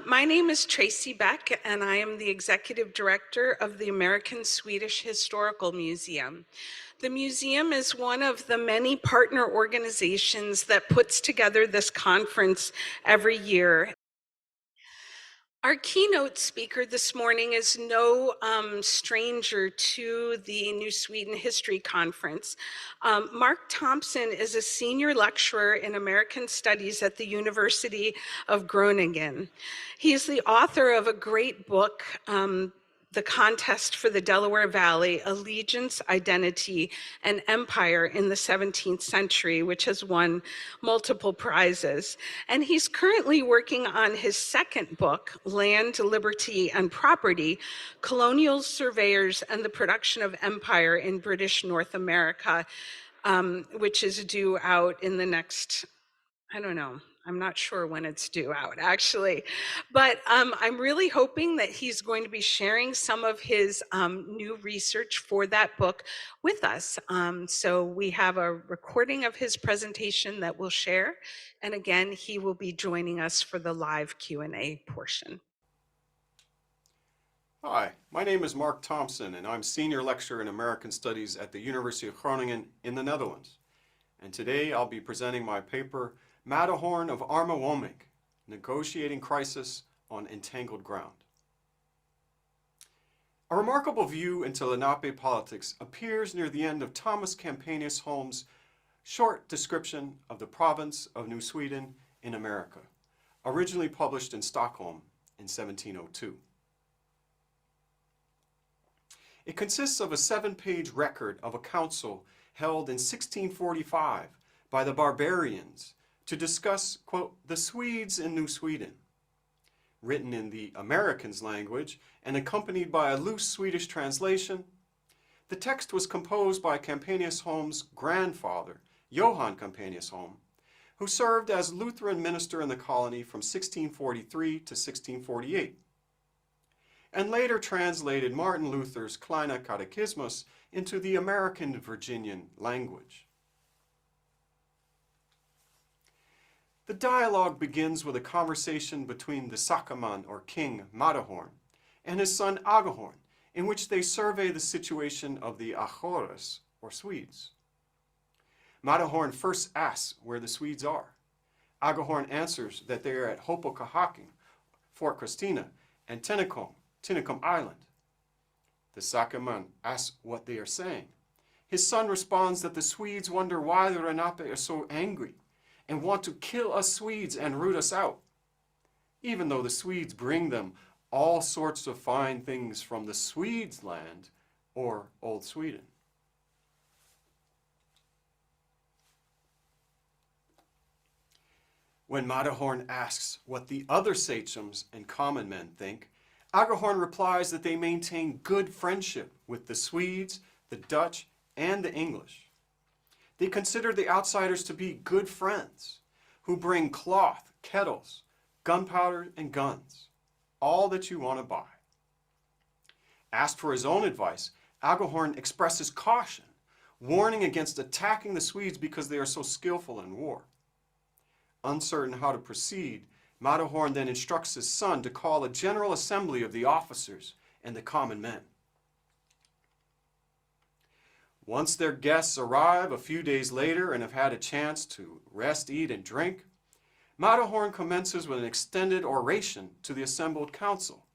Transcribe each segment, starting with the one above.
My name is Tracy Beck, and I am the Executive Director of the American Swedish Historical Museum. The museum is one of the many partner organizations that puts together this conference every year. Our keynote speaker this morning is no stranger to the New Sweden History Conference. Mark Thompson is a senior lecturer in American Studies at the University of Groningen. He is the author of a great book, The Contest for the Delaware Valley, Allegiance, Identity, and Empire in the 17th Century, which has won multiple prizes. And he's currently working on his second book, Land, Liberty, and Property, Colonial Surveyors and the Production of Empire in British North America, which is due out in the next, I don't know, I'm not sure when it's due out, actually. But I'm really hoping that he's going to be sharing some of his new research for that book with us. So we have a recording of his presentation that we'll share. And again, he will be joining us for the live Q&A portion. Hi, my name is Mark Thompson, and I'm Senior Lecturer in American Studies at the University of Groningen in the Netherlands. And today I'll be presenting my paper, Matterhorn of Armewomik, Negotiating Crisis on Entangled Ground. A remarkable view into Lenape politics appears near the end of Thomas Campanius Holm's short description of the province of New Sweden in America, originally published in Stockholm in 1702. It consists of a 7-page record of a council held in 1645 by the barbarians to discuss, quote, the Swedes in New Sweden. Written in the Americans' language and accompanied by a loose Swedish translation, the text was composed by Campanius Holm's grandfather, Johann Campanius Holm, who served as Lutheran minister in the colony from 1643 to 1648, and later translated Martin Luther's Kleine Katechismus into the American Virginian language. The dialogue begins with a conversation between the Sakaman, or king, Matterhorn, and his son Agahorn, in which they survey the situation of the Achores, or Swedes. Matterhorn first asks where the Swedes are. Agahorn answers that they are at Hopokahaking, Fort Christina, and Tinicum Island. The Sakaman asks what they are saying. His son responds that the Swedes wonder why the Lenape are so angry and want to kill us Swedes and root us out, even though the Swedes bring them all sorts of fine things from the Swedes' land, or Old Sweden. When Matterhorn asks what the other sachems and common men think, Agahorn replies that they maintain good friendship with the Swedes, the Dutch, and the English. They consider the outsiders to be good friends who bring cloth, kettles, gunpowder, and guns, all that you want to buy. Asked for his own advice, Agahorn expresses caution, warning against attacking the Swedes because they are so skillful in war. Uncertain how to proceed, Matterhorn then instructs his son to call a general assembly of the officers and the common men. Once their guests arrive a few days later and have had a chance to rest, eat, and drink, Matterhorn commences with an extended oration to the assembled council.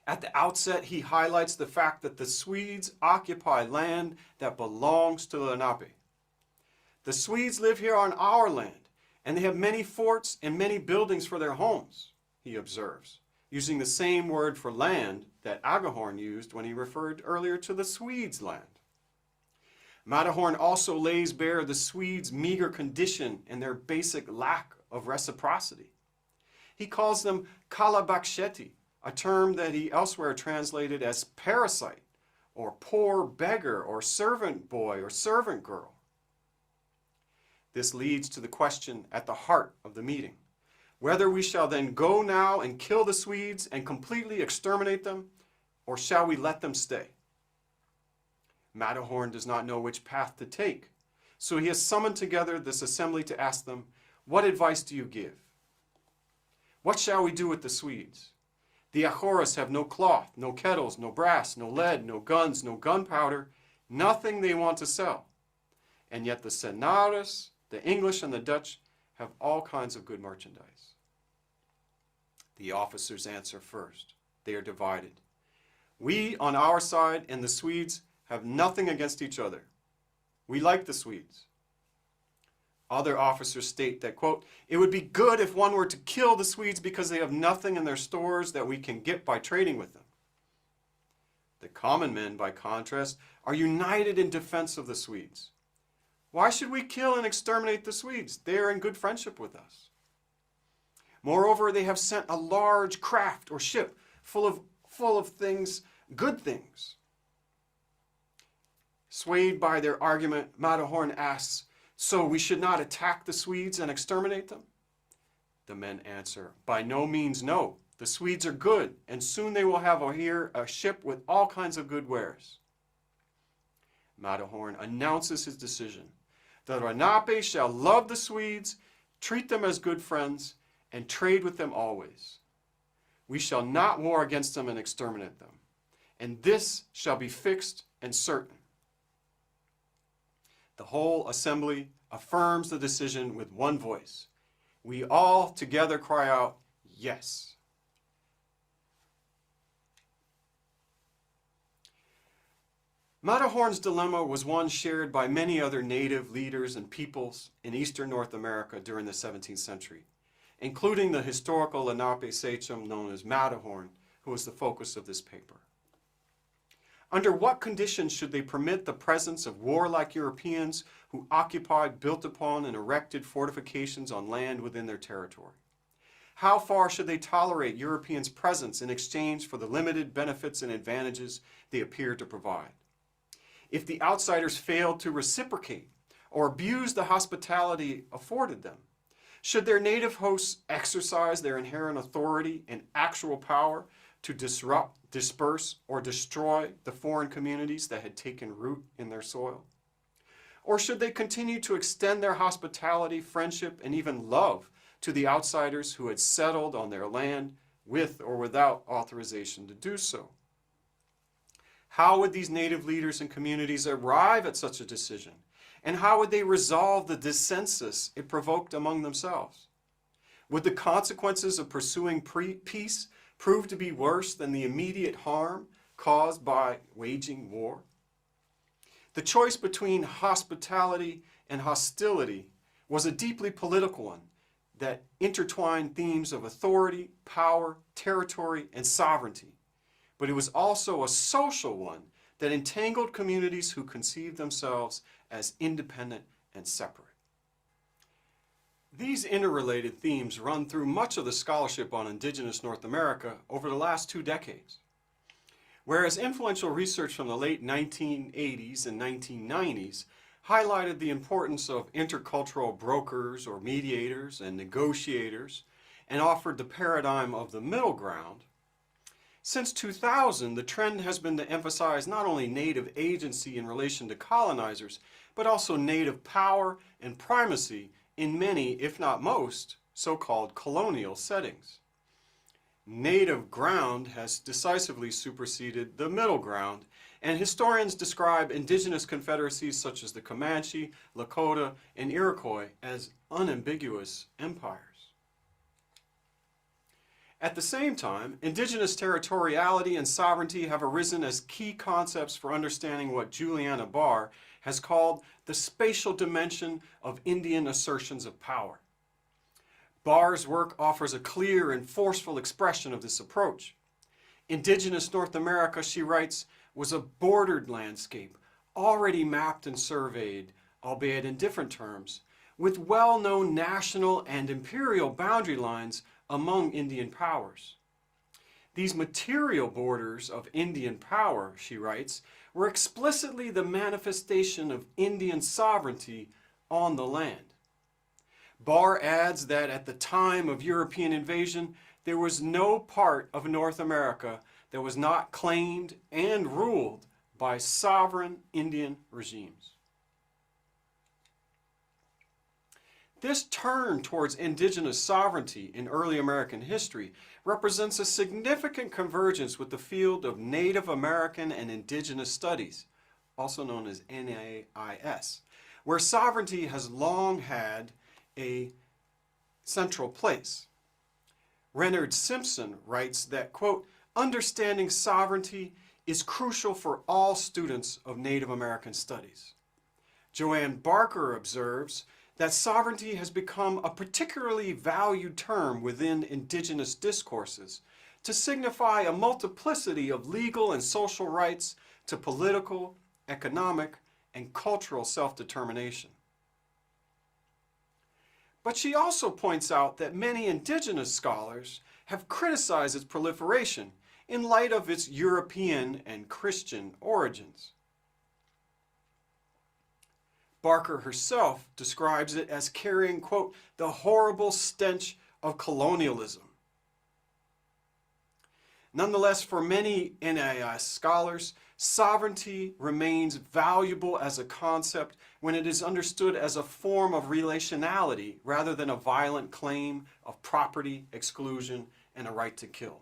At the outset, he highlights the fact that the Swedes occupy land that belongs to the Lenape. The Swedes live here on our land, and they have many forts and many buildings for their homes, he observes, using the same word for land that Agahorn used when he referred earlier to the Swedes' land. Matterhorn also lays bare the Swedes' meager condition and their basic lack of reciprocity. He calls them kalabaksheti, a term that he elsewhere translated as parasite, or poor beggar, or servant boy, or servant girl. This leads to the question at the heart of the meeting, whether we shall then go now and kill the Swedes and completely exterminate them, or shall we let them stay? Matterhorn does not know which path to take, so he has summoned together this assembly to ask them, what advice do you give? What shall we do with the Swedes? The Ajoras have no cloth, no kettles, no brass, no lead, no guns, no gunpowder, nothing they want to sell. And yet the Senators, the English, and the Dutch have all kinds of good merchandise. The officers answer first. They are divided. We on our side and the Swedes have nothing against each other. We like the Swedes. Other officers state that, quote, it would be good if one were to kill the Swedes because they have nothing in their stores that we can get by trading with them. The common men, by contrast, are united in defense of the Swedes. Why should we kill and exterminate the Swedes? They are in good friendship with us. Moreover, they have sent a large craft or ship full of things, good things. Swayed by their argument, Matterhorn asks, so we should not attack the Swedes and exterminate them? The men answer, by no means no. The Swedes are good, and soon they will have here a ship with all kinds of good wares. Matterhorn announces his decision. The Lenape shall love the Swedes, treat them as good friends, and trade with them always. We shall not war against them and exterminate them. And this shall be fixed and certain. The whole assembly affirms the decision with one voice. We all together cry out, yes. Matterhorn's dilemma was one shared by many other native leaders and peoples in eastern North America during the 17th century, including the historical Lenape sachem known as Matterhorn, who was the focus of this paper. Under what conditions should they permit the presence of warlike Europeans who occupied, built upon, and erected fortifications on land within their territory? How far should they tolerate Europeans' presence in exchange for the limited benefits and advantages they appear to provide? If the outsiders failed to reciprocate or abuse the hospitality afforded them, should their native hosts exercise their inherent authority and actual power to disrupt, disperse, or destroy the foreign communities that had taken root in their soil? Or should they continue to extend their hospitality, friendship, and even love to the outsiders who had settled on their land with or without authorization to do so? How would these native leaders and communities arrive at such a decision? And how would they resolve the dissensus it provoked among themselves? Would the consequences of pursuing peace prove to be worse than the immediate harm caused by waging war? The choice between hospitality and hostility was a deeply political one that intertwined themes of authority, power, territory, and sovereignty. But it was also a social one that entangled communities who conceived themselves as independent and separate. These interrelated themes run through much of the scholarship on indigenous North America over the last 2 decades. Whereas influential research from the late 1980s and 1990s highlighted the importance of intercultural brokers or mediators and negotiators and offered the paradigm of the middle ground, since 2000, the trend has been to emphasize not only native agency in relation to colonizers, but also native power and primacy in many, if not most, so-called colonial settings. Native ground has decisively superseded the middle ground, and historians describe indigenous confederacies such as the Comanche, Lakota, and Iroquois as unambiguous empires. At the same time, indigenous territoriality and sovereignty have arisen as key concepts for understanding what Juliana Barr has called the spatial dimension of Indian assertions of power. Barr's work offers a clear and forceful expression of this approach. Indigenous North America, she writes, was a bordered landscape, already mapped and surveyed, albeit in different terms, with well-known national and imperial boundary lines among Indian powers. These material borders of Indian power, she writes, were explicitly the manifestation of Indian sovereignty on the land. Barr adds that at the time of European invasion, there was no part of North America that was not claimed and ruled by sovereign Indian regimes. This turn towards indigenous sovereignty in early American history represents a significant convergence with the field of Native American and Indigenous Studies, also known as NAIS, where sovereignty has long had a central place. Renard Simpson writes that, quote, understanding sovereignty is crucial for all students of Native American studies. Joanne Barker observes that sovereignty has become a particularly valued term within indigenous discourses to signify a multiplicity of legal and social rights to political, economic, and cultural self-determination. But she also points out that many indigenous scholars have criticized its proliferation in light of its European and Christian origins. Barker herself describes it as carrying, quote, the horrible stench of colonialism. Nonetheless, for many NAIS scholars, sovereignty remains valuable as a concept when it is understood as a form of relationality rather than a violent claim of property, exclusion, and a right to kill.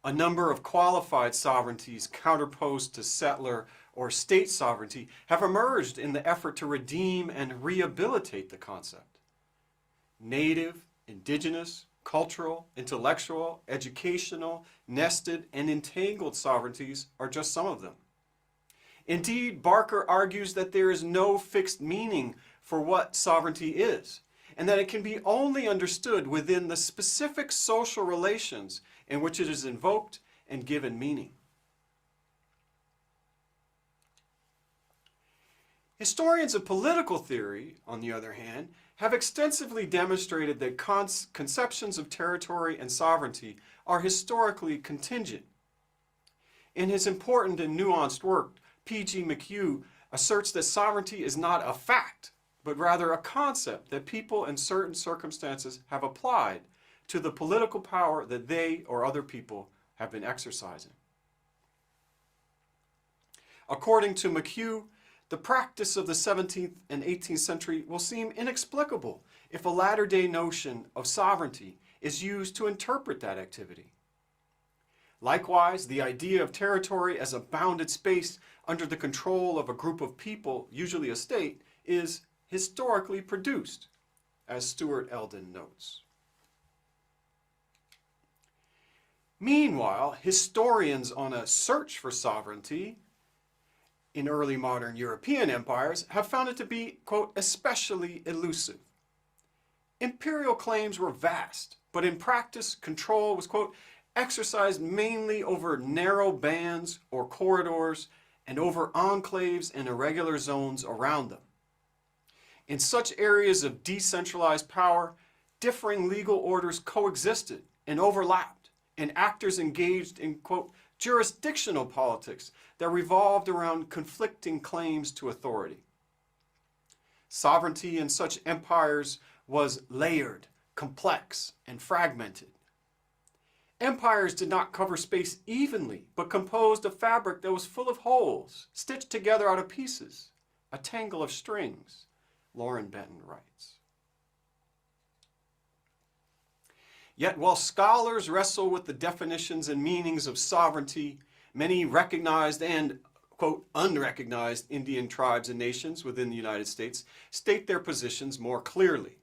A number of qualified sovereignties counterposed to settler or state sovereignty have emerged in the effort to redeem and rehabilitate the concept. Native, indigenous, cultural, intellectual, educational, nested, and entangled sovereignties are just some of them. Indeed, Barker argues that there is no fixed meaning for what sovereignty is, and that it can be only understood within the specific social relations in which it is invoked and given meaning. Historians of political theory, on the other hand, have extensively demonstrated that conceptions of territory and sovereignty are historically contingent. In his important and nuanced work, P.G. McHugh asserts that sovereignty is not a fact, but rather a concept that people in certain circumstances have applied to the political power that they or other people have been exercising. According to McHugh, the practice of the 17th and 18th century will seem inexplicable if a latter-day notion of sovereignty is used to interpret that activity. Likewise, the idea of territory as a bounded space under the control of a group of people, usually a state, is historically produced, as Stuart Eldon notes. Meanwhile, historians on a search for sovereignty in early modern European empires have found it to be, quote, especially elusive. Imperial claims were vast, but in practice, control was, quote, exercised mainly over narrow bands or corridors and over enclaves and irregular zones around them. In such areas of decentralized power, differing legal orders coexisted and overlapped, and actors engaged in, quote, jurisdictional politics that revolved around conflicting claims to authority. Sovereignty in such empires was layered, complex, and fragmented. Empires did not cover space evenly, but composed a fabric that was full of holes, stitched together out of pieces, a tangle of strings, Lauren Benton writes. Yet while scholars wrestle with the definitions and meanings of sovereignty, many recognized and, quote, unrecognized Indian tribes and nations within the United States state their positions more clearly.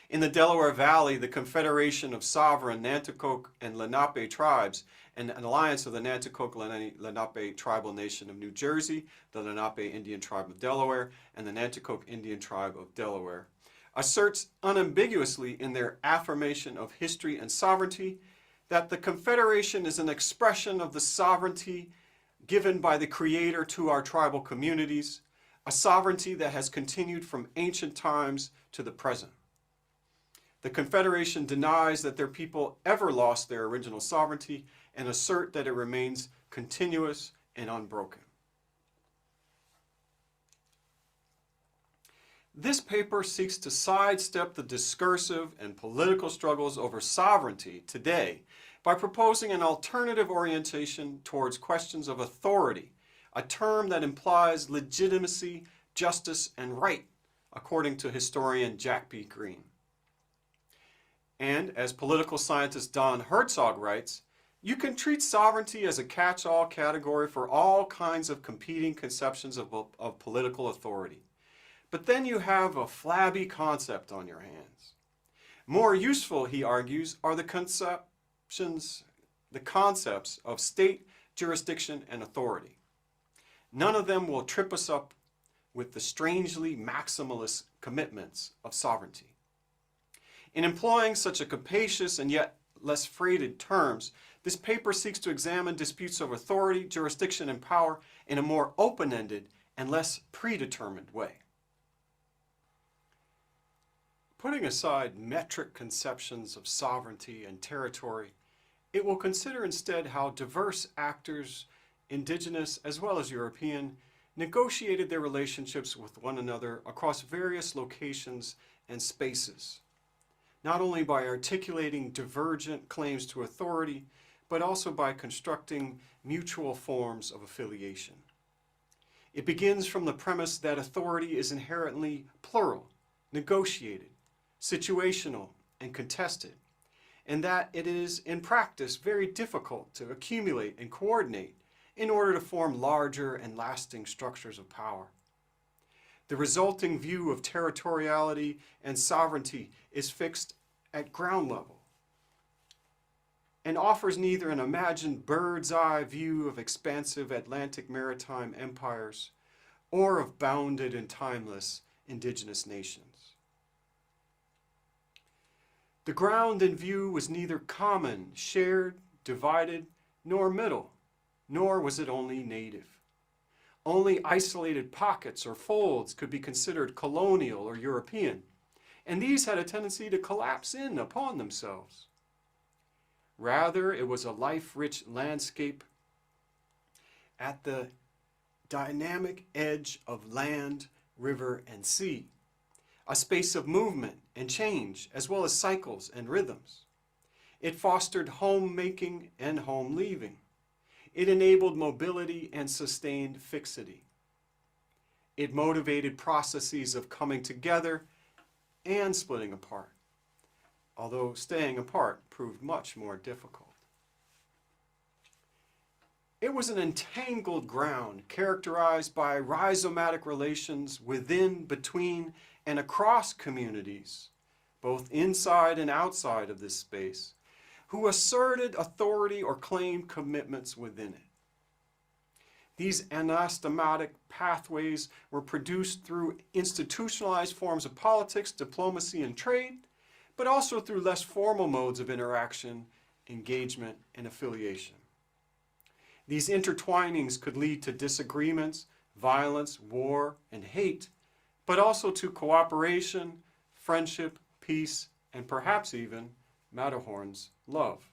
In the Delaware Valley, the Confederation of Sovereign Nanticoke and Lenape tribes, and an alliance of the Nanticoke-Lenape Tribal Nation of New Jersey, the Lenape Indian Tribe of Delaware, and the Nanticoke Indian Tribe of Delaware, asserts unambiguously in their affirmation of history and sovereignty that the Confederation is an expression of the sovereignty given by the Creator to our tribal communities, a sovereignty that has continued from ancient times to the present. The Confederation denies that their people ever lost their original sovereignty and assert that it remains continuous and unbroken. This paper seeks to sidestep the discursive and political struggles over sovereignty today by proposing an alternative orientation towards questions of authority, a term that implies legitimacy, justice, and right, according to historian Jack B. Green. And as political scientist Don Herzog writes, you can treat sovereignty as a catch-all category for all kinds of competing conceptions of political authority. But then you have a flabby concept on your hands. More useful, he argues, are the concepts of state, jurisdiction, and authority. None of them will trip us up with the strangely maximalist commitments of sovereignty. In employing such a capacious and yet less freighted terms, this paper seeks to examine disputes of authority, jurisdiction, and power in a more open-ended and less predetermined way. Putting aside metric conceptions of sovereignty and territory, it will consider instead how diverse actors, indigenous as well as European, negotiated their relationships with one another across various locations and spaces, not only by articulating divergent claims to authority, but also by constructing mutual forms of affiliation. It begins from the premise that authority is inherently plural, negotiated, situational, and contested, and that it is in practice very difficult to accumulate and coordinate in order to form larger and lasting structures of power. The resulting view of territoriality and sovereignty is fixed at ground level and offers neither an imagined bird's-eye view of expansive Atlantic maritime empires or of bounded and timeless indigenous nations. The ground in view was neither common, shared, divided, nor middle, nor was it only native. Only isolated pockets or folds could be considered colonial or European, and these had a tendency to collapse in upon themselves. Rather, it was a life-rich landscape at the dynamic edge of land, river, and sea, a space of movement and change, as well as cycles and rhythms. It fostered home-making and home-leaving. It enabled mobility and sustained fixity. It motivated processes of coming together and splitting apart, although staying apart proved much more difficult. It was an entangled ground characterized by rhizomatic relations within, between, and across communities, both inside and outside of this space, who asserted authority or claimed commitments within it. These anastomotic pathways were produced through institutionalized forms of politics, diplomacy, and trade, but also through less formal modes of interaction, engagement, and affiliation. These intertwinings could lead to disagreements, violence, war, and hate, but also to cooperation, friendship, peace, and perhaps even Matterhorn's love.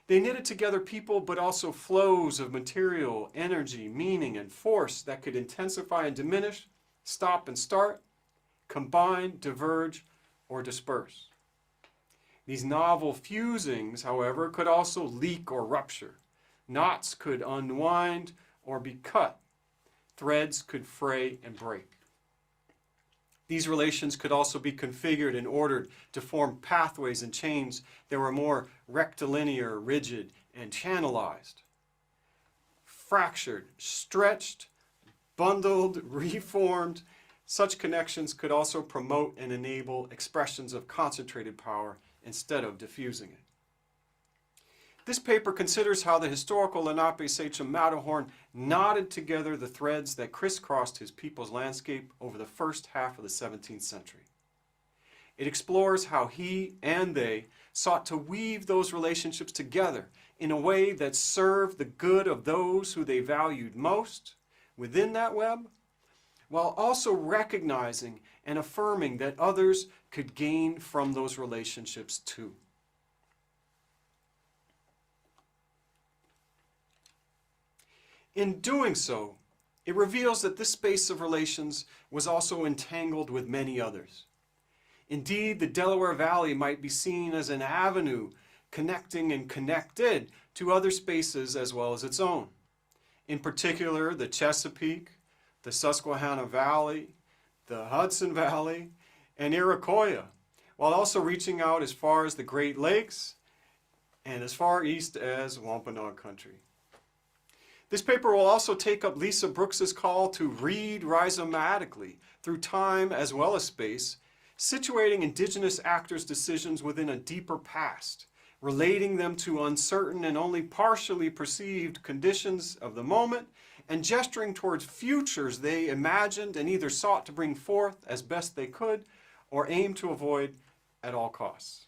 They knitted together people, but also flows of material, energy, meaning, and force that could intensify and diminish, stop and start, combine, diverge, or disperse. These novel fusings, however, could also leak or rupture. Knots could unwind or be cut. Threads could fray and break. These relations could also be configured and ordered to form pathways and chains that were more rectilinear, rigid, and channelized. Fractured, stretched, bundled, reformed, such connections could also promote and enable expressions of concentrated power instead of diffusing it. This paper considers how the historical Lenape sachem Matterhorn knotted together the threads that crisscrossed his people's landscape over the first half of the 17th century. It explores how he and they sought to weave those relationships together in a way that served the good of those who they valued most within that web, while also recognizing and affirming that others could gain from those relationships too. In doing so, it reveals that this space of relations was also entangled with many others. Indeed, the Delaware Valley might be seen as an avenue connecting and connected to other spaces as well as its own. In particular, the Chesapeake, the Susquehanna Valley, the Hudson Valley, and Iroquois, while also reaching out as far as the Great Lakes and as far east as Wampanoag Country. This paper will also take up Lisa Brooks's call to read rhizomatically through time as well as space, situating Indigenous actors' decisions within a deeper past, relating them to uncertain and only partially perceived conditions of the moment, and gesturing towards futures they imagined and either sought to bring forth as best they could or aimed to avoid at all costs.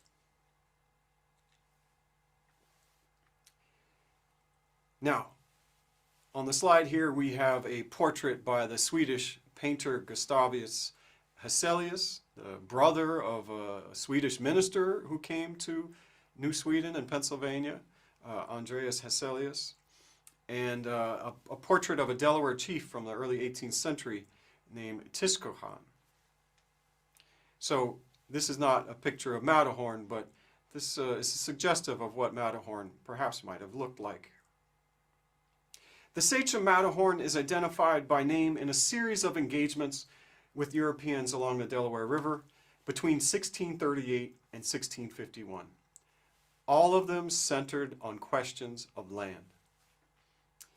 Now, on the slide here we have a portrait by the Swedish painter Gustavus Hesselius, the brother of a Swedish minister who came to New Sweden and Pennsylvania, Andreas Hesselius, and a portrait of a Delaware chief from the early 18th century named Tiscohan. So this is not a picture of Matterhorn, but this is suggestive of what Matterhorn perhaps might have looked like. The sachem Matterhorn is identified by name in a series of engagements with Europeans along the Delaware River between 1638 and 1651. All of them centered on questions of land.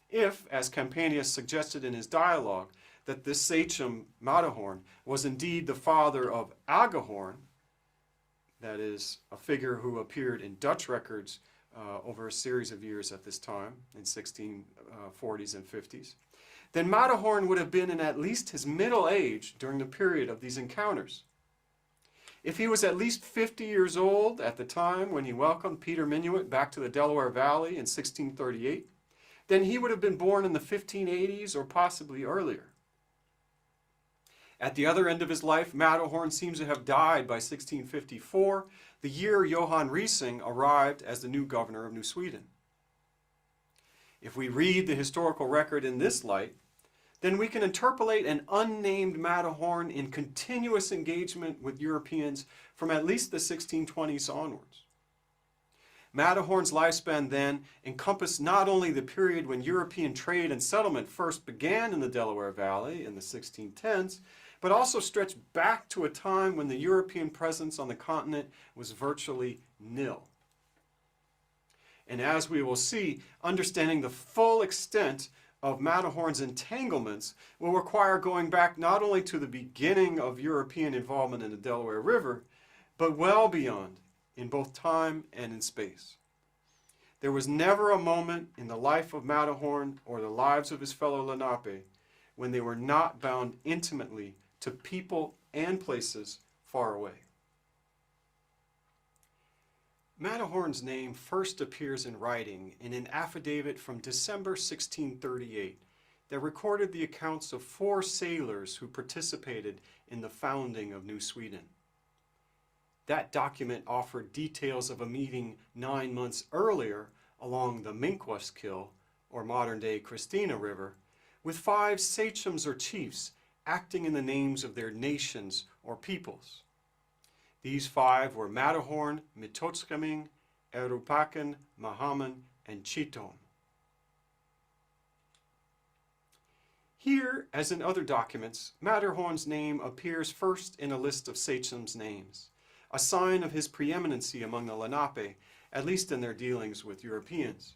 If, as Campanius suggested in his dialogue, that this sachem Matterhorn was indeed the father of Agahorn, that is, a figure who appeared in Dutch records over a series of years at this time, in 1640s and 50s, then Matterhorn would have been in at least his middle age during the period of these encounters. If he was at least 50 years old at the time when he welcomed Peter Minuit back to the Delaware Valley in 1638, then he would have been born in the 1580s or possibly earlier. At the other end of his life, Matterhorn seems to have died by 1654, the year Johan Riesing arrived as the new governor of New Sweden. If we read the historical record in this light, then we can interpolate an unnamed Matterhorn in continuous engagement with Europeans from at least the 1620s onwards. Matterhorn's lifespan then encompassed not only the period when European trade and settlement first began in the Delaware Valley in the 1610s, but also stretched back to a time when the European presence on the continent was virtually nil. And as we will see, understanding the full extent of Matterhorn's entanglements will require going back not only to the beginning of European involvement in the Delaware River, but well beyond, in both time and in space. There was never a moment in the life of Matterhorn or the lives of his fellow Lenape when they were not bound intimately to people and places far away. Matterhorn's name first appears in writing in an affidavit from December 1638 that recorded the accounts of 4 sailors who participated in the founding of New Sweden. That document offered details of a meeting 9 months earlier along the Minquaskill, or modern-day Christina River, with 5 sachems or chiefs acting in the names of their nations or peoples. These 5 were Matterhorn, Mitotskaming, Erupakan, Mahaman, and Chiton. Here, as in other documents, Matterhorn's name appears first in a list of sachems' names, a sign of his preeminency among the Lenape, at least in their dealings with Europeans.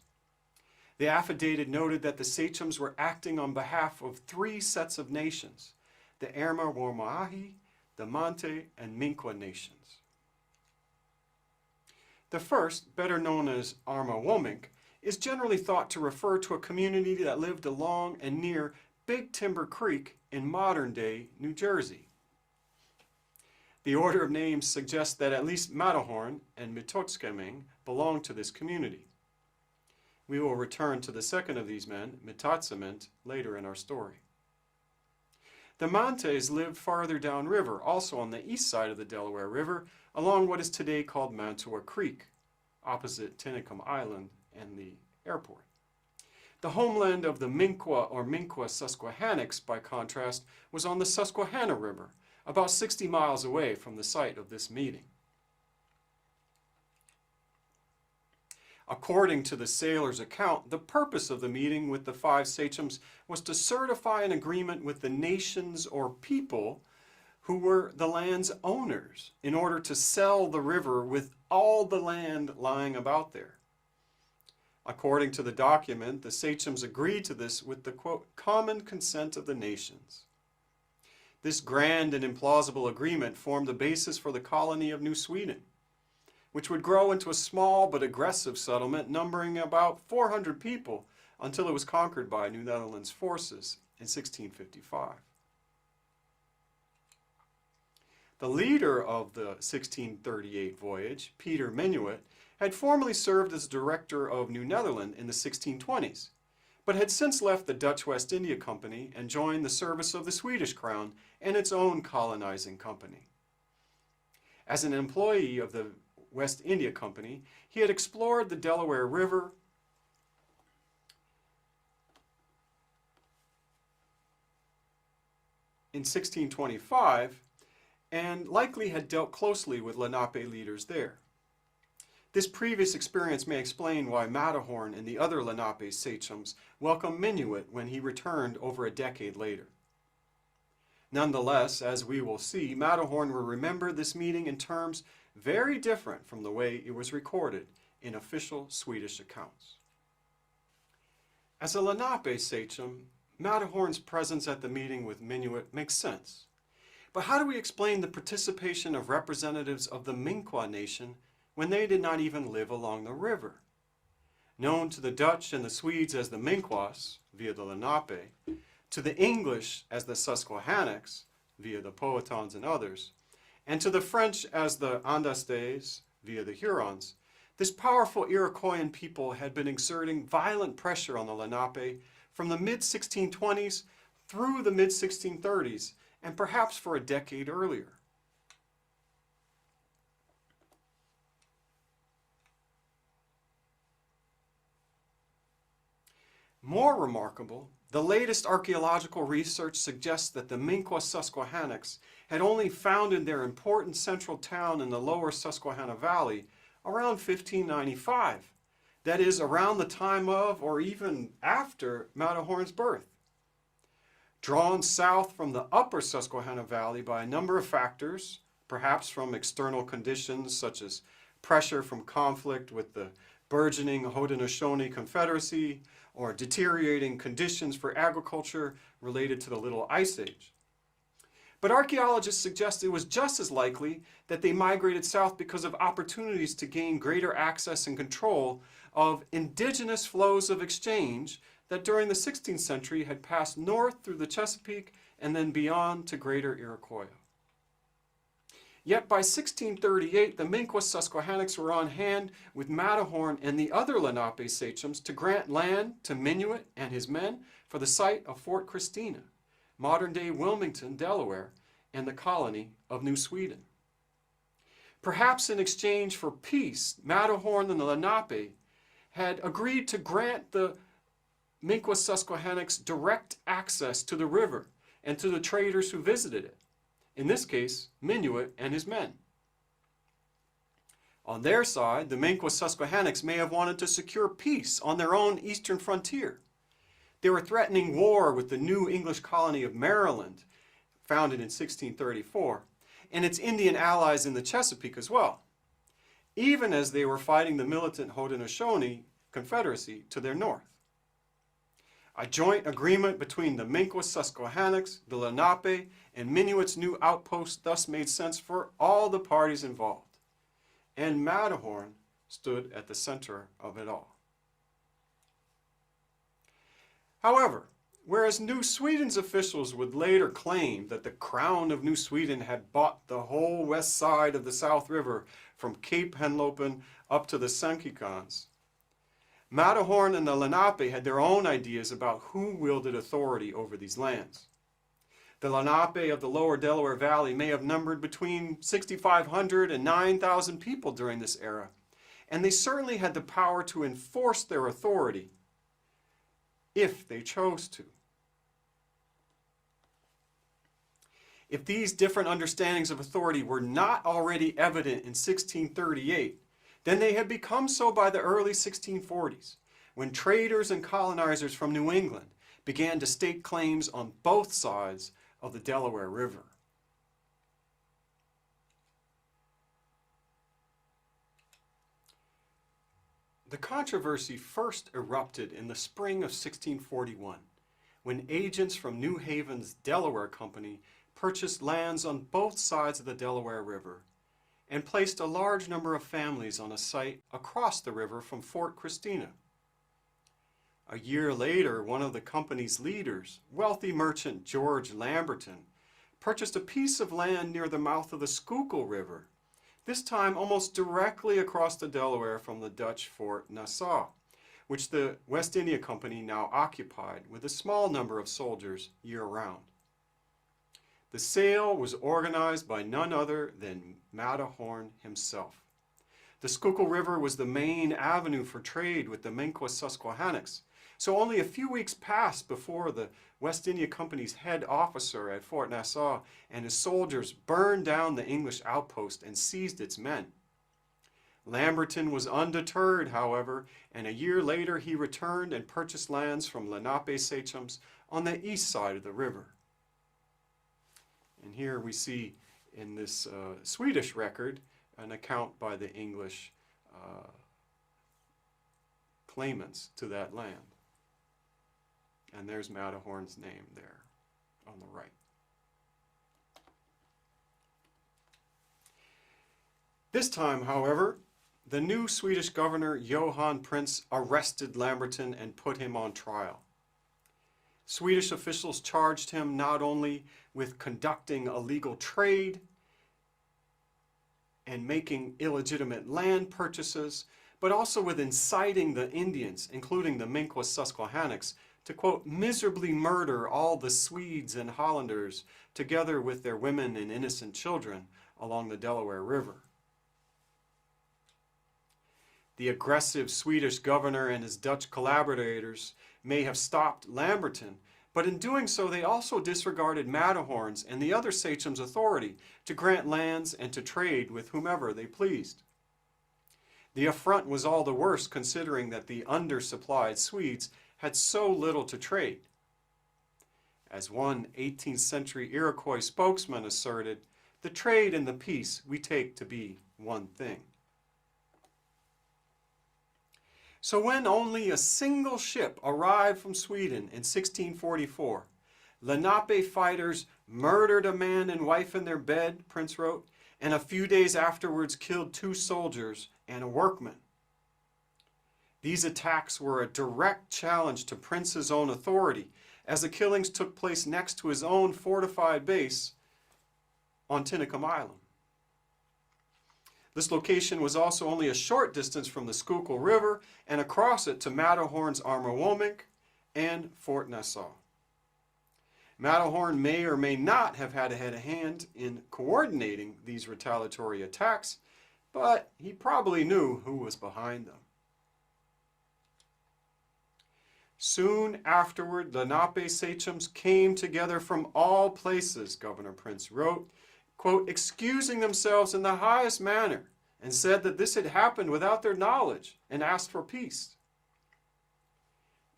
The affidavit noted that the sachems were acting on behalf of 3 sets of nations, the Erma-Warmaahi, the Mante, and Minqua nations. The first, better known as Arma-Womink, is generally thought to refer to a community that lived along and near Big Timber Creek in modern-day New Jersey. The order of names suggests that at least Matterhorn and Mitotskaming belonged to this community. We will return to the second of these men, Mitatsament, later in our story. The Mantes lived farther downriver, also on the east side of the Delaware River, along what is today called Mantua Creek, opposite Tinicum Island and the airport. The homeland of the Minqua or Minqua Susquehannocks, by contrast, was on the Susquehanna River, about 60 miles away from the site of this meeting. According to the sailor's account, the purpose of the meeting with the 5 sachems was to certify an agreement with the nations or people who were the land's owners, in order to sell the river with all the land lying about there. According to the document, the sachems agreed to this with the, quote, common consent of the nations. This grand and implausible agreement formed the basis for the colony of New Sweden, which would grow into a small but aggressive settlement numbering about 400 people until it was conquered by New Netherlands forces in 1655. The leader of the 1638 voyage, Peter Minuit, had formerly served as director of New Netherland in the 1620s, but had since left the Dutch West India Company and joined the service of the Swedish Crown and its own colonizing company. As an employee of the West India Company, he had explored the Delaware River in 1625 and likely had dealt closely with Lenape leaders there. This previous experience may explain why Matterhorn and the other Lenape sachems welcomed Minuit when he returned over a decade later. Nonetheless, as we will see, Matterhorn will remember this meeting in terms very different from the way it was recorded in official Swedish accounts. As a Lenape sachem, Matterhorn's presence at the meeting with Minuit makes sense. But how do we explain the participation of representatives of the Minkwa nation when they did not even live along the river? Known to the Dutch and the Swedes as the Minkwas, via the Lenape, to the English as the Susquehannocks, via the Powhatans and others, and to the French as the Andastes, via the Hurons, this powerful Iroquoian people had been exerting violent pressure on the Lenape from the mid-1620s through the mid-1630s, and perhaps for a decade earlier. More remarkable, the latest archaeological research suggests that the Minkwa Susquehannocks had only founded their important central town in the lower Susquehanna Valley around 1595, that is, around the time of or even after Matterhorn's birth. Drawn south from the upper Susquehanna Valley by a number of factors, perhaps from external conditions such as pressure from conflict with the burgeoning Haudenosaunee Confederacy, or deteriorating conditions for agriculture related to the Little Ice Age. But archaeologists suggest it was just as likely that they migrated south because of opportunities to gain greater access and control of indigenous flows of exchange that during the 16th century had passed north through the Chesapeake and then beyond to Greater Iroquois. Yet by 1638, the Minkwa Susquehannocks were on hand with Matterhorn and the other Lenape sachems to grant land to Minuit and his men for the site of Fort Christina, modern-day Wilmington, Delaware, and the colony of New Sweden. Perhaps in exchange for peace, Matterhorn and the Lenape had agreed to grant the Minkwa Susquehannocks direct access to the river and to the traders who visited it. In this case, Minuit and his men. On their side, the Minkwa Susquehannocks may have wanted to secure peace on their own eastern frontier. They were threatening war with the new English colony of Maryland, founded in 1634, and its Indian allies in the Chesapeake as well, even as they were fighting the militant Haudenosaunee Confederacy to their north. A joint agreement between the Minkwa Susquehannocks, the Lenape, and Minuit's new outpost thus made sense for all the parties involved. And Matterhorn stood at the center of it all. However, whereas New Sweden's officials would later claim that the Crown of New Sweden had bought the whole west side of the South River from Cape Henlopen up to the Sankikans, Matterhorn and the Lenape had their own ideas about who wielded authority over these lands. The Lenape of the lower Delaware Valley may have numbered between 6,500 and 9,000 people during this era, and they certainly had the power to enforce their authority if they chose to. If these different understandings of authority were not already evident in 1638, then they had become so by the early 1640s, when traders and colonizers from New England began to stake claims on both sides of the Delaware River. The controversy first erupted in the spring of 1641, when agents from New Haven's Delaware Company purchased lands on both sides of the Delaware River and placed a large number of families on a site across the river from Fort Christina. A year later, one of the company's leaders, wealthy merchant George Lamberton, purchased a piece of land near the mouth of the Schuylkill River, this time almost directly across the Delaware from the Dutch Fort Nassau, which the West India Company now occupied with a small number of soldiers year-round. The sale was organized by none other than Matterhorn himself. The Schuylkill River was the main avenue for trade with the Minquas-Susquehannocks, so only a few weeks passed before the West India Company's head officer at Fort Nassau and his soldiers burned down the English outpost and seized its men. Lamberton was undeterred, however, and a year later he returned and purchased lands from Lenape sachems on the east side of the river. And here we see in this Swedish record an account by the English claimants to that land. And there's Matterhorn's name there on the right. This time, however, the new Swedish governor, Johan Prince, arrested Lamberton and put him on trial. Swedish officials charged him not only with conducting illegal trade and making illegitimate land purchases, but also with inciting the Indians, including the Minquas-Susquehannocks, to, quote, miserably murder all the Swedes and Hollanders, together with their women and innocent children, along the Delaware River. The aggressive Swedish governor and his Dutch collaborators may have stopped Lamberton, but in doing so they also disregarded Matterhorn's and the other sachems' authority to grant lands and to trade with whomever they pleased. The affront was all the worse considering that the undersupplied Swedes had so little to trade. As one 18th century Iroquois spokesman asserted, the trade and the peace we take to be one thing. So when only a single ship arrived from Sweden in 1644, Lenape fighters murdered a man and wife in their bed, Prince wrote, and a few days afterwards killed 2 soldiers and a workman. These attacks were a direct challenge to Prince's own authority, as the killings took place next to his own fortified base on Tinicum Island. This location was also only a short distance from the Schuylkill River and across it to Matterhorn's Armawomik and Fort Nassau. Matterhorn may or may not have had a hand in coordinating these retaliatory attacks, but he probably knew who was behind them. Soon afterward, Lenape sachems came together from all places, Governor Prince wrote, quote, excusing themselves in the highest manner, and said that this had happened without their knowledge, and asked for peace.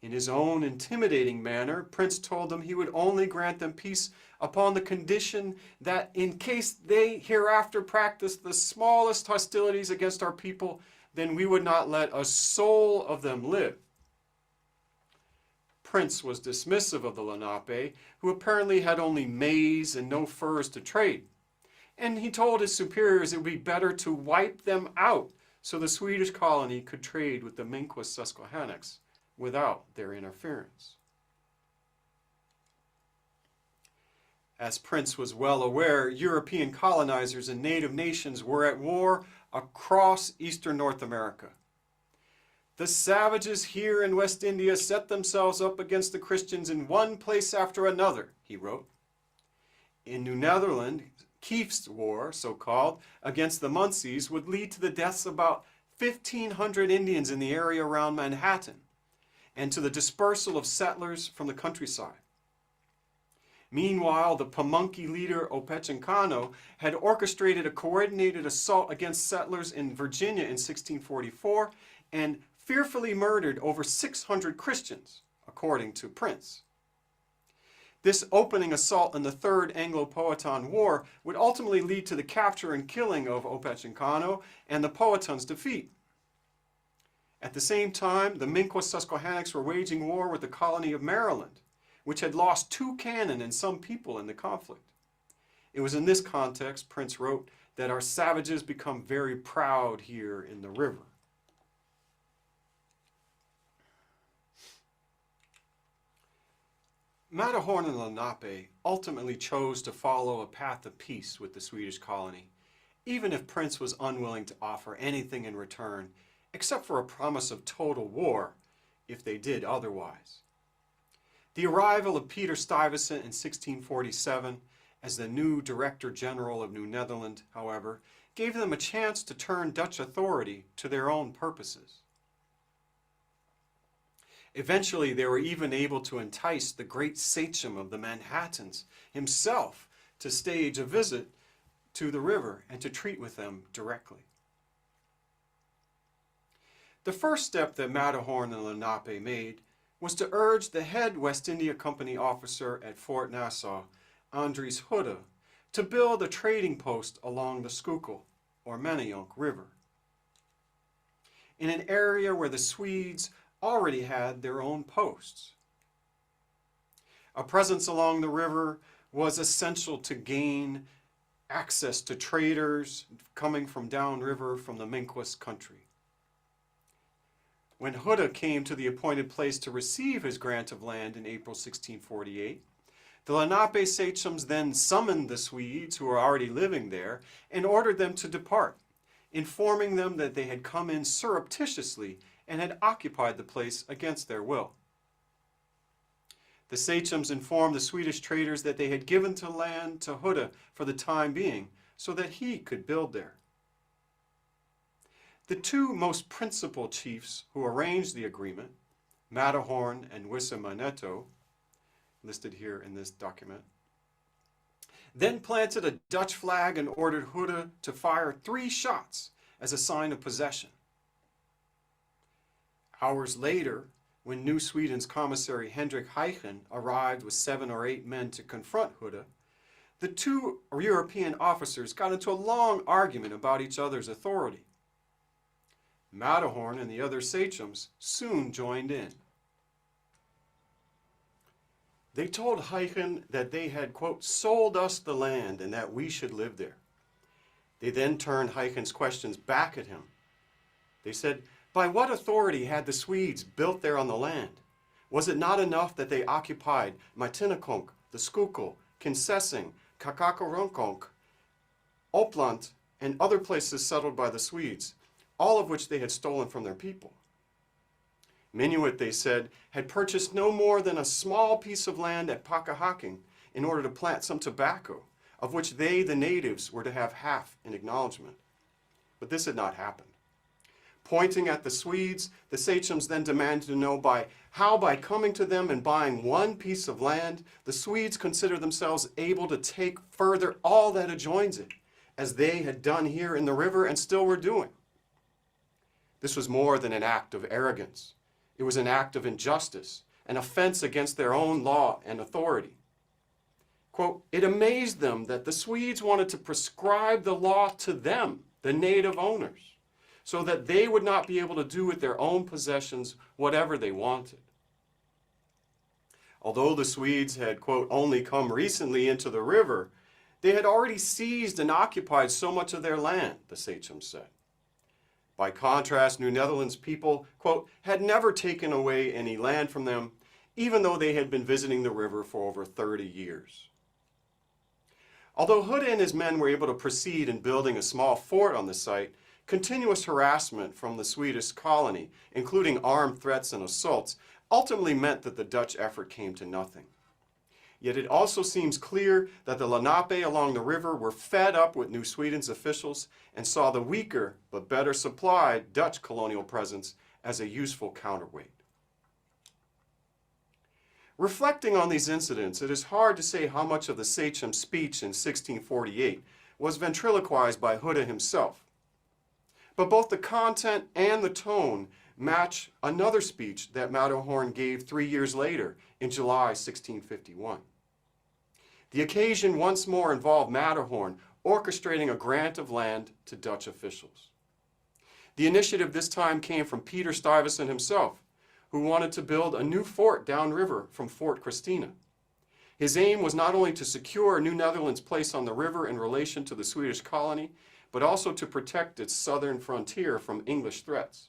In his own intimidating manner, Prince told them he would only grant them peace upon the condition that in case they hereafter practiced the smallest hostilities against our people, then we would not let a soul of them live. Prince was dismissive of the Lenape, who apparently had only maize and no furs to trade. And he told his superiors it would be better to wipe them out so the Swedish colony could trade with the Minquas-Susquehannocks without their interference. As Prince was well aware, European colonizers and native nations were at war across eastern North America. The savages here in West India set themselves up against the Christians in one place after another, he wrote. In New Netherland, Kief's War, so-called, against the Munsees would lead to the deaths of about 1,500 Indians in the area around Manhattan, and to the dispersal of settlers from the countryside. Meanwhile, the Pamunkey leader Opechancanough had orchestrated a coordinated assault against settlers in Virginia in 1644 and fearfully murdered over 600 Christians, according to Prince. This opening assault in the Third Anglo-Powhatan War would ultimately lead to the capture and killing of Opechancanough and the Powhatans' defeat. At the same time, the Minquas-Susquehannocks were waging war with the colony of Maryland, which had lost 2 cannon and some people in the conflict. It was in this context, Prince wrote, that our savages become very proud here in the river. Matterhorn and Lenape ultimately chose to follow a path of peace with the Swedish colony, even if Prince was unwilling to offer anything in return except for a promise of total war if they did otherwise. The arrival of Peter Stuyvesant in 1647 as the new Director General of New Netherland, however, gave them a chance to turn Dutch authority to their own purposes. Eventually, they were even able to entice the great sachem of the Manhattans himself to stage a visit to the river and to treat with them directly. The first step that Matterhorn and Lenape made was to urge the head West India Company officer at Fort Nassau, Andries Hudde, to build a trading post along the Schuylkill, or Manayunk River, in an area where the Swedes already had their own posts. A presence along the river was essential to gain access to traders coming from downriver from the Minquas country. When Hudde came to the appointed place to receive his grant of land in April 1648, the Lenape sachems then summoned the Swedes who were already living there and ordered them to depart, informing them that they had come in surreptitiously and had occupied the place against their will. The sachems informed the Swedish traders that they had given the land to Hudde for the time being so that he could build there. The 2 most principal chiefs who arranged the agreement, Matterhorn and Wisemanetto, listed here in this document, then planted a Dutch flag and ordered Hudde to fire 3 shots as a sign of possession. Hours later, when New Sweden's commissary Hendrik Heichen arrived with 7 or 8 men to confront Hudde, the 2 European officers got into a long argument about each other's authority. Matterhorn and the other sachems soon joined in. They told Heichen that they had, quote, sold us the land and that we should live there. They then turned Heichen's questions back at him. They said, by what authority had the Swedes built there on the land? Was it not enough that they occupied Matinakonk, the Schuylkill, Kinsessing, Kakakoronkonk, Uppland, and other places settled by the Swedes, all of which they had stolen from their people? Minuit, they said, had purchased no more than a small piece of land at Pakahaking in order to plant some tobacco, of which they, the natives, were to have half in acknowledgement. But this had not happened. Pointing at the Swedes, the sachems then demanded to know how by coming to them and buying 1 piece of land, the Swedes considered themselves able to take further all that adjoins it, as they had done here in the river and still were doing. This was more than an act of arrogance. It was an act of injustice, an offense against their own law and authority. Quote, it amazed them that the Swedes wanted to prescribe the law to them, the native owners, so that they would not be able to do with their own possessions whatever they wanted. Although the Swedes had, quote, only come recently into the river, they had already seized and occupied so much of their land, the sachems said. By contrast, New Netherlands people, quote, had never taken away any land from them, even though they had been visiting the river for over 30 years. Although Hudde and his men were able to proceed in building a small fort on the site, continuous harassment from the Swedish colony, including armed threats and assaults, ultimately meant that the Dutch effort came to nothing. Yet it also seems clear that the Lenape along the river were fed up with New Sweden's officials and saw the weaker but better supplied Dutch colonial presence as a useful counterweight. Reflecting on these incidents, it is hard to say how much of the sachem's speech in 1648 was ventriloquized by Hudde himself. But both the content and the tone match another speech that Matterhorn gave 3 years later in July 1651. The occasion once more involved Matterhorn orchestrating a grant of land to Dutch officials. The initiative this time came from Peter Stuyvesant himself, who wanted to build a new fort downriver from Fort Christina. His aim was not only to secure New Netherlands' place on the river in relation to the Swedish colony, but also to protect its southern frontier from English threats.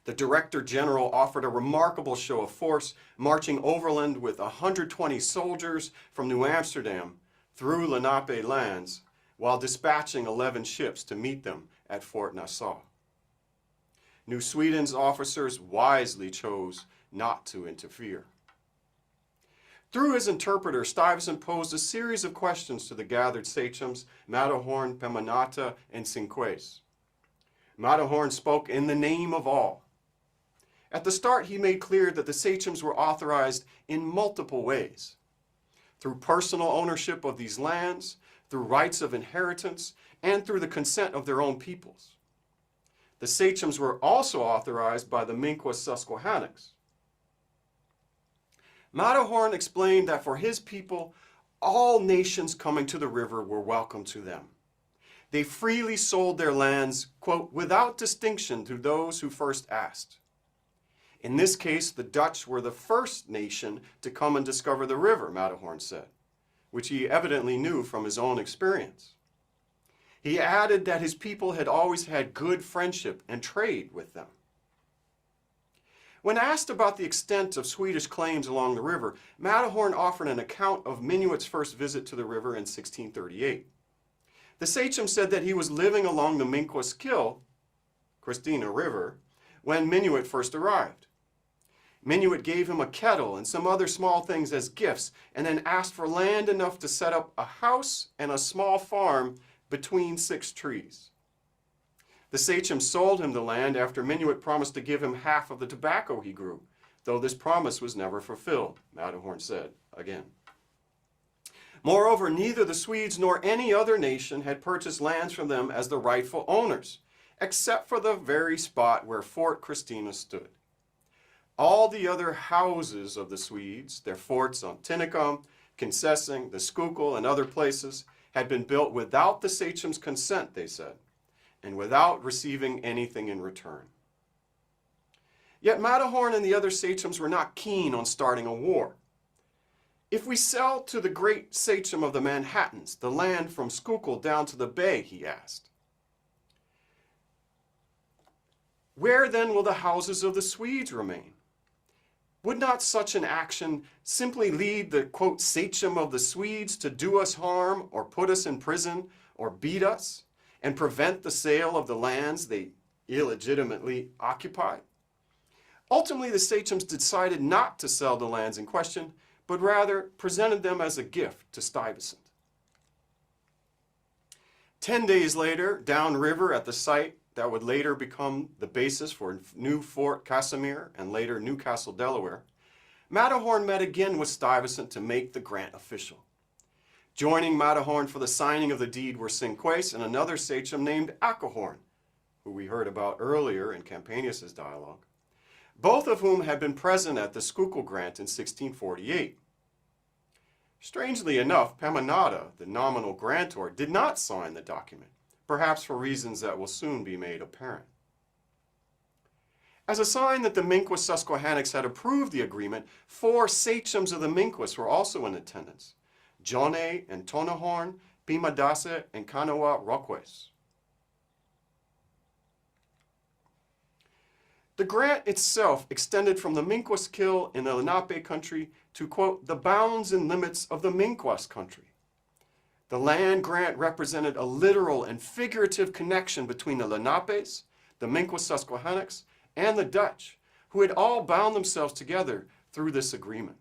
The Director General offered a remarkable show of force, marching overland with 120 soldiers from New Amsterdam through Lenape lands, while dispatching 11 ships to meet them at Fort Nassau. New Sweden's officers wisely chose not to interfere. Through his interpreter, Stuyvesant posed a series of questions to the gathered sachems, Matterhorn, Pemanata, and Cinques. Matterhorn spoke in the name of all. At the start, he made clear that the sachems were authorized in multiple ways: through personal ownership of these lands, through rights of inheritance, and through the consent of their own peoples. The sachems were also authorized by the Minquas Susquehannocks. Matterhorn explained that for his people, all nations coming to the river were welcome to them. They freely sold their lands, quote, without distinction to those who first asked. In this case, the Dutch were the first nation to come and discover the river, Matterhorn said, which he evidently knew from his own experience. He added that his people had always had good friendship and trade with them. When asked about the extent of Swedish claims along the river, Matterhorn offered an account of Minuit's first visit to the river in 1638. The sachem said that he was living along the Minquas Kill, Christina River, when Minuit first arrived. Minuit gave him a kettle and some other small things as gifts, and then asked for land enough to set up a house and a small farm between 6 trees. The sachem sold him the land after Minuit promised to give him half of the tobacco he grew, though this promise was never fulfilled, Matterhorn said again. Moreover, neither the Swedes nor any other nation had purchased lands from them as the rightful owners, except for the very spot where Fort Christina stood. All the other houses of the Swedes, their forts on Tinnicum, Kinsessing, the Schuylkill, and other places, had been built without the sachem's consent, they said, and without receiving anything in return. Yet Matterhorn and the other sachems were not keen on starting a war. If we sell to the great sachem of the Manhattans the land from Schuylkill down to the bay, he asked, where then will the houses of the Swedes remain? Would not such an action simply lead the, quote, sachem of the Swedes to do us harm or put us in prison or beat us and prevent the sale of the lands they illegitimately occupied? Ultimately, the sachems decided not to sell the lands in question, but rather presented them as a gift to Stuyvesant. 10 days later, downriver at the site that would later become the basis for new Fort Casimir and later Newcastle, Delaware, Matterhorn met again with Stuyvesant to make the grant official. Joining Matterhorn for the signing of the deed were Cinques and another sachem named Acahorn, who we heard about earlier in Campanius's dialogue, both of whom had been present at the Schuylkill grant in 1648. Strangely enough, Pemanata, the nominal grantor, did not sign the document, perhaps for reasons that will soon be made apparent. As a sign that the Minquas Susquehannocks had approved the agreement, 4 sachems of the Minquas were also in attendance: Jone and Tonahorn, Pimadase, and Kanawa Roques. The grant itself extended from the Minquas Kill in the Lenape country to, quote, the bounds and limits of the Minquas country. The land grant represented a literal and figurative connection between the Lenapes, the Minquas Susquehannocks, and the Dutch, who had all bound themselves together through this agreement.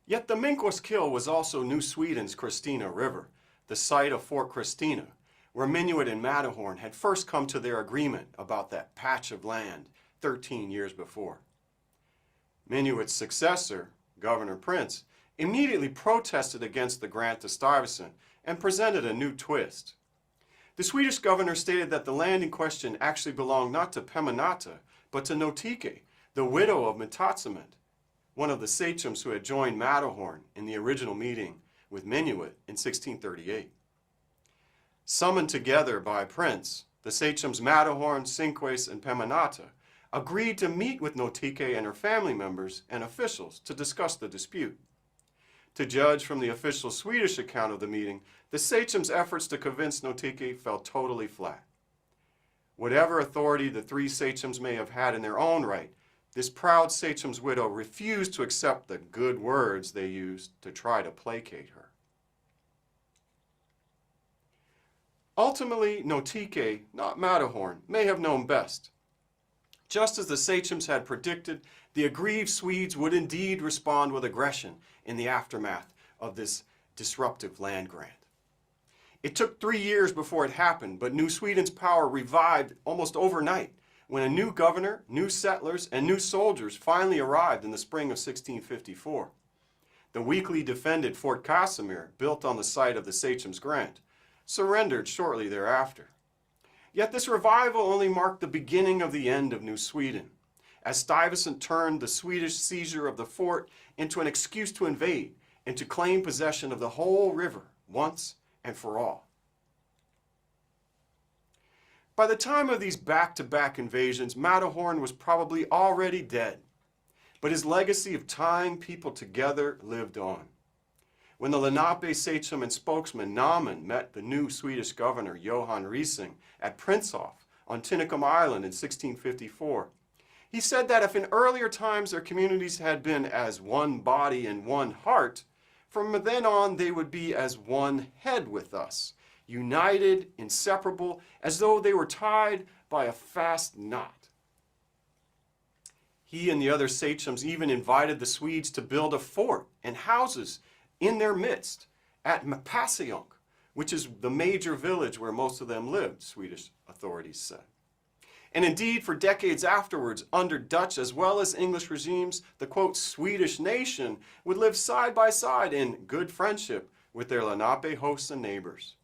Yet the Minquas Kill was also New Sweden's Christina River, the site of Fort Christina, where Minuit and Matterhorn had first come to their agreement about that patch of land 13 years before. Minuit's successor, Governor Prince, immediately protested against the grant to Stuyvesant and presented a new twist. The Swedish governor stated that the land in question actually belonged not to Pemanata, but to Notike, the widow of Metatsement, one of the sachems who had joined Matterhorn in the original meeting with Minuit in 1638. Summoned together by Prince, the sachems Matterhorn, Cinques, and Peminata agreed to meet with Notike and her family members and officials to discuss the dispute. To judge from the official Swedish account of the meeting, the sachems' efforts to convince Notike fell totally flat. Whatever authority the three sachems may have had in their own right, this proud sachem's widow refused to accept the good words they used to try to placate her. Ultimately, Notike, not Matterhorn, may have known best. Just as the sachems had predicted, the aggrieved Swedes would indeed respond with aggression in the aftermath of this disruptive land grant. It took 3 years before it happened, but New Sweden's power revived almost overnight when a new governor, new settlers, and new soldiers finally arrived in the spring of 1654. The weakly defended Fort Casimir, built on the site of the sachems' grant, surrendered shortly thereafter. Yet this revival only marked the beginning of the end of New Sweden, as Stuyvesant turned the Swedish seizure of the fort into an excuse to invade and to claim possession of the whole river once and for all. By the time of these back-to-back invasions, Matterhorn was probably already dead, but his legacy of tying people together lived on. When the Lenape sachem and spokesman Namen met the new Swedish governor Johan Rising at Prinshof on Tinicum Island in 1654, he said that if in earlier times their communities had been as one body and one heart, from then on they would be as one head with us, united, inseparable, as though they were tied by a fast knot. He and the other sachems even invited the Swedes to build a fort and houses in their midst at Passyunk, which is the major village where most of them lived, Swedish authorities said. And indeed, for decades afterwards, under Dutch as well as English regimes, the, quote, Swedish nation would live side by side in good friendship with their Lenape hosts and neighbors.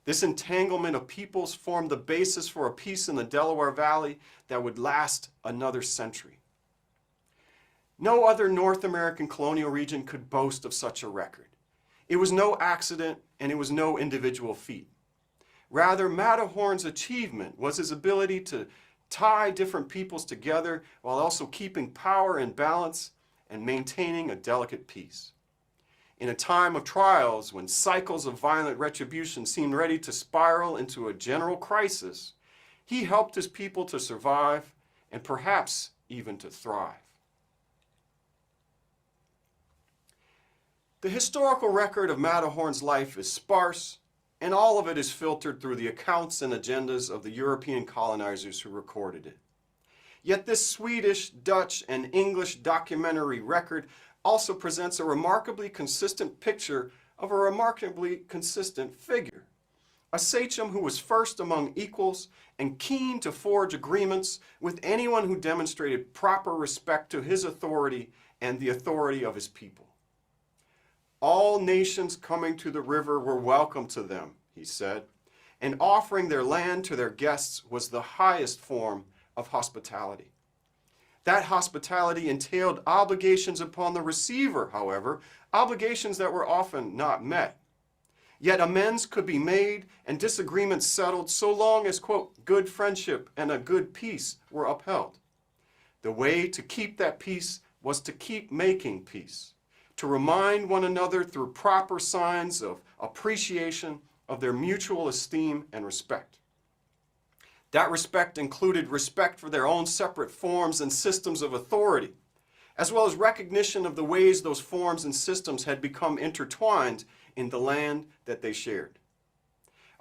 This entanglement of peoples formed the basis for a peace in the Delaware Valley that would last another century. No other North American colonial region could boast of such a record. It was no accident and it was no individual feat. Rather, Matterhorn's achievement was his ability to tie different peoples together while also keeping power in balance and maintaining a delicate peace. In a time of trials, when cycles of violent retribution seemed ready to spiral into a general crisis, he helped his people to survive and perhaps even to thrive. The historical record of Matterhorn's life is sparse, and all of it is filtered through the accounts and agendas of the European colonizers who recorded it. Yet this Swedish, Dutch, and English documentary record also presents a remarkably consistent picture of a remarkably consistent figure. A sachem who was first among equals and keen to forge agreements with anyone who demonstrated proper respect to his authority and the authority of his people. All nations coming to the river were welcome to them, he said, and offering their land to their guests was the highest form of hospitality. That hospitality entailed obligations upon the receiver, however, obligations that were often not met. Yet amends could be made and disagreements settled so long as, quote, good friendship and a good peace were upheld. The way to keep that peace was to keep making peace, to remind one another through proper signs of appreciation of their mutual esteem and respect. That respect included respect for their own separate forms and systems of authority, as well as recognition of the ways those forms and systems had become intertwined in the land that they shared.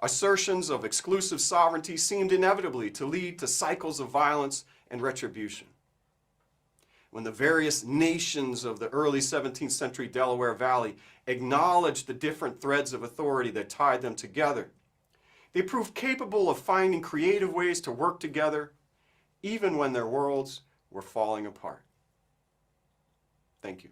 Assertions of exclusive sovereignty seemed inevitably to lead to cycles of violence and retribution. When the various nations of the early 17th century Delaware Valley acknowledged the different threads of authority that tied them together, they proved capable of finding creative ways to work together, even when their worlds were falling apart. Thank you.